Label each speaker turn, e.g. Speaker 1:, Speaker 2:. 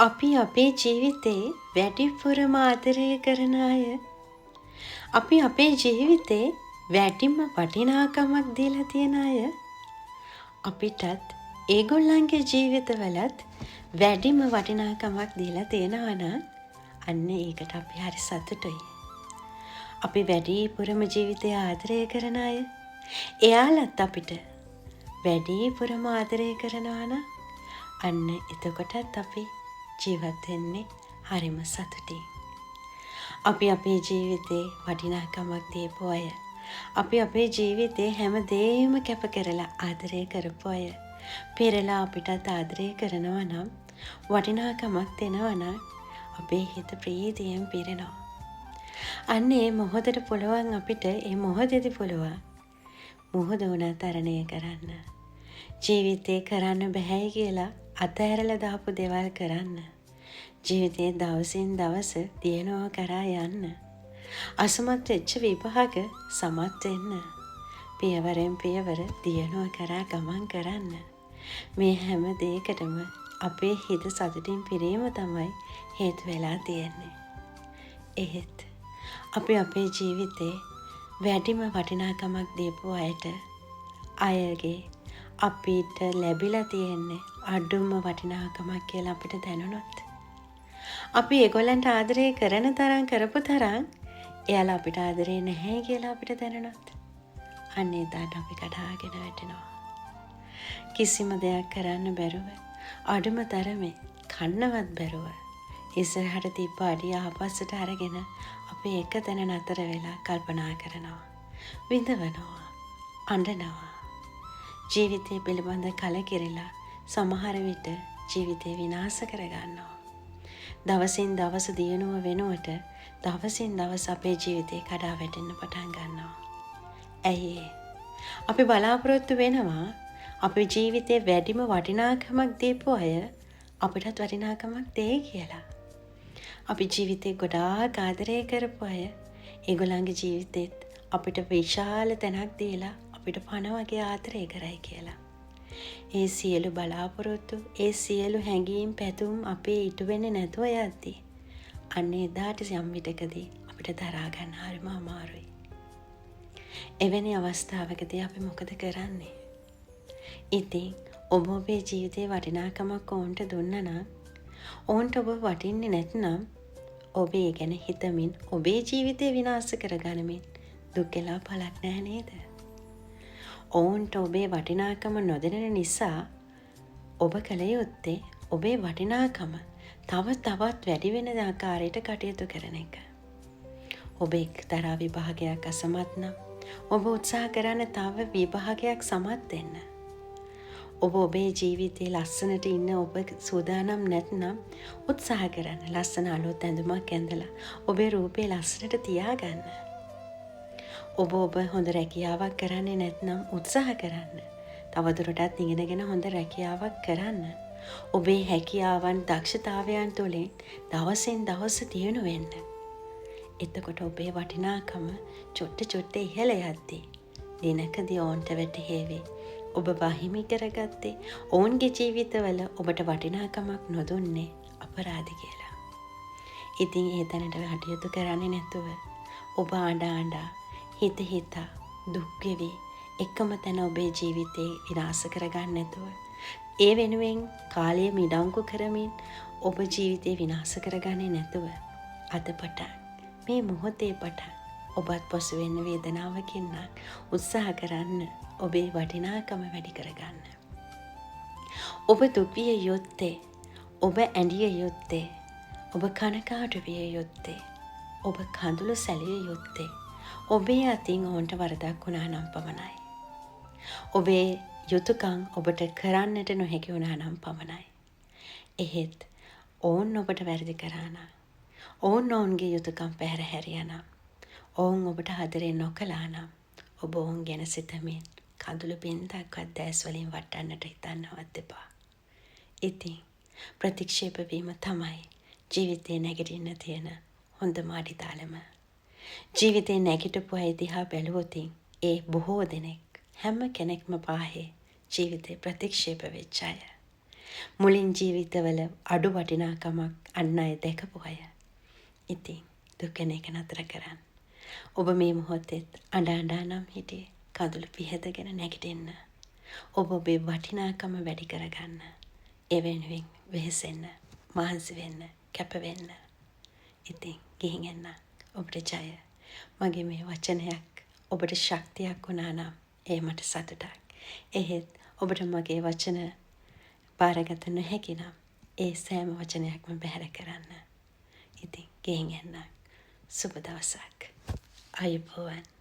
Speaker 1: අපි අපේ ජීවිතේ වැඩිපුරම ආදරය කරන අය අපි අපේ ජීවිතේ වැඩිම වටිනාකමක් දීලා තියෙන අය අපිටත් ඒගොල්ලන්ගේ ජීවිතවලත් වැඩිම වටිනාකමක් දීලා තියෙනවා නම් අන්න ඒකට අපි හරි සතුටුයි. අපි වැඩිපුරම ජීවිතය ආදරය කරන අය එයාලත් අපිට වැඩිපුරම ආදරය කරනවා නම් අන්න එතකොටත් අපි ජීවත් වෙන්නේ හරිම සතුටින්. අපි අපේ ජීවිතේ වටිනාකමක් දීපු අය. අපි අපේ ජීවිතේ හැමදේම කැප කරලා ආදරය කරපු අය. පෙරලා අපිටත් ආදරය කරනවා නම් වටිනාකමක් දෙනවා නම් අපේ හිත ප්‍රීතියෙන් පිරෙනවා. අන්න ඒ මොහොතට පුළුවන් අපිට ඒ මොහොතේදී පුළුවන් මොහොත උනා තරණය කරන්න. ජීවිතේ කරන්න බැහැයි කියලා අතහැරලා දාපු දේවල් කරන්න. ජීවිතේ දවසින් දවස දියනවා කරා යන්න. අසමත් වෙච්ච විභාග සමත් වෙන්න. පියවරෙන් පියවර දියනවා කරා ගමන් කරන්න. මේ හැම දෙයකටම අපේ හිත සතුටින් පිරීම තමයි හේතු වෙලා තියෙන්නේ. එහෙත් අපි අපේ ජීවිතේ වැඩිම වටිනාකමක් දීපු අයගේ අපිට ලැබිලා තියෙන්නේ අඩුම වටිනාකමක් කියලා අපිට දැනුණොත් අපි ඒගොල්ලන්ට ආදරය කරන තරම් කරපු තරම් එයාලා අපිට ආදරේ නැහැ කියලා අපිට දැනුණොත් අන්න එදාට අපි කඩාගෙන වැටෙනවා. කිසිම දෙයක් කරන්න බැරුව අඩුම තරමේ කන්නවත් බැරුව ඉස්සරහට තිබ්බ අඩිය ආපස්සට අරගෙන අපි එක තැන නතර වෙලා කල්පනා කරනවා, විඳවනවා, අඬනවා. ජීවිතය පිළිබඳ කලකිරිලා සමහර විට ජීවිතේ විනාශ කරගන්නවා. දවසින් දවස දියුණුව වෙනුවට දවසින් දවස අපේ ජීවිතේ කඩා වැටෙන්න පටන් ගන්නවා. ඇයි අපි බලාපොරොත්තු වෙනවා අපේ ජීවිතේ වැඩිම වටිනාකමක් දීපු අය අපිටත් වටිනාකමක් දෙයි කියලා. අපි ජීවිතේ ගොඩාක් ආදරය කරපු අය ඒගොල්ලන්ගේ ජීවිතෙත් අපිට විශාල තැනක් දීලා අපිට පණ වගේ ආදරය කරයි කියලා. ඒ සියලු බලාපොරොත්තු, ඒ සියලු හැඟීම් පැතුම් අපේ ඉටු වෙන්නේ නැතුව යද්දී අන්න එදාට යම් විටකදී අපිට දරා ගන්න හරිම අමාරුයි. එවැනි අවස්ථාවකදී අපි මොකද කරන්නේ? ඉතින් ඔබ ඔබේ ජීවිතේ වටිනාකමක් ඕන්ට දුන්නා නම් ඕන්ට ඔබ වටින්නේ නැත්නම් ඔබ ඒ ගැන හිතමින් ඔබේ ජීවිතේ විනාශ කරගනිමින් දුක් වෙලා පළක් නැහැ නේද? ඔවුන්ට ඔබේ වටිනාකම නොදෙන නිසා ඔබ කළ යුත්තේ ඔබේ වටිනාකම තව තවත් වැඩි වෙන ආකාරයට කටයුතු කරන එක. ඔබ එක්තරා විභාගයක් අසමත් නම් ඔබ උත්සාහ කරන්න තව විභාගයක් සමත් වෙන්න. ඔබ ඔබේ ජීවිතේ ලස්සනට ඉන්න ඔබ සූදානම් නැත්නම් උත්සාහ කරන්න ලස්සන අලුත් ඇඳුමක් ඇඳලා ඔබේ රූපේ ලස්සනට තියාගන්න. ඔබ හොඳ රැකියාවක් කරන්නේ නැත්නම් උත්සාහ කරන්න. තවදුරටත් ඉගෙනගෙන හොඳ රැකියාවක් කරන්න. ඔබේ හැකියාවන් දක්ෂතාවයන් තුළින් දවසින් දවස දියුණු වෙන්න. එතකොට ඔබේ වටිනාකම චොට්ට ඉහළ යද්දී දිනකදී ඕන්ට වැටහෙවි. ඔබ වහිමි කරගත්තේ ඔවුන්ගේ ජීවිතවල ඔබට වටිනාකමක් නොදුන්නේ අපරාධි කියලා. ඉතින් ඒ තැනට කටයුතු කරන්නේ නැතුව ඔබ ආඬා හිතා දුක් වෙවි එකම තැන ඔබේ ජීවිතේ විනාශ කරගන්න නැතුව ඒ වෙනුවෙන් කාලය මිඩංගු කරමින් ඔබ ජීවිතේ විනාශ කරගන්නේ නැතුව අද පටන් මේ මොහොතේ පටන් ඔබත් පසු වෙන වේදනාවකින් උත්සාහ කරන්න ඔබේ වටිනාකම වැඩි කරගන්න. ඔබ දුක් විය යුත්තේ, ඔබ ඇඬිය යුත්තේ, ඔබ කනකාටු විය යුත්තේ, ඔබ කඳුළු සැලිය යුත්තේ ඔබේ අතින් ඔවුන්ට වරදක් වුණා නම් පමණයි. ඔබේ යුතුයකම් ඔබට කරන්නට නොහැකි වුණා නම් පමණයි. එහෙත් ඔවුන් ඔබට වැරදි කරා නම්, ඔවුන්ගේ යුතුයකම් පැහැර හැරියා නම්, ඔවුන් ඔබට ආදරේ නොකළා නම් ඔබ ඔවුන් ගැන සිතමින් කඳුළු බින්දක්වත් දැස් වලින් වටන්නට හිතන්නවත් එපා. ඉතින් ප්‍රතික්ෂේප වීම තමයි ජීවිතේ නැගිටින්න තියෙන හොඳම අඩිතාලම. ජීවිතේ නැගිටපු අය දිහා බැලුවොත් ඒ බොහෝ දෙනෙක් හැම කෙනෙක්ම පාහේ ජීවිතේ ප්‍රතික්ෂේප වෙච්ච අය. මුලින් ජීවිතවල අඩු වටිනාකමක් අන් අය දැකපු අය. ඉතින් දුක වෙන එක නතර කරන්න. ඔබ මේ මොහොතේත් අඬා නම් හිටියේ කඳුළු පිහදගෙන නැගිටින්න. ඔබ ඔබේ වටිනාකම වැඩි කරගන්න. ඒ වෙනුවෙන් වෙහෙසෙන්න, මහන්සි වෙන්න, කැප වෙන්න. ඉතින් ගිහින් එන්න. ඔබට ජය. මගේ මේ වචනයක් ඔබට ශක්තියක් වුණා නම් ඒ මට සතුටක්. එහෙත් ඔබට මගේ වචන බාරගත නොහැකි නම් ඒ සෑම වචනයක්ම බැහැර කරන්න. ඉතින් ගෙහින් එන්න. සුබ දවසක්. අයුබෝවන්.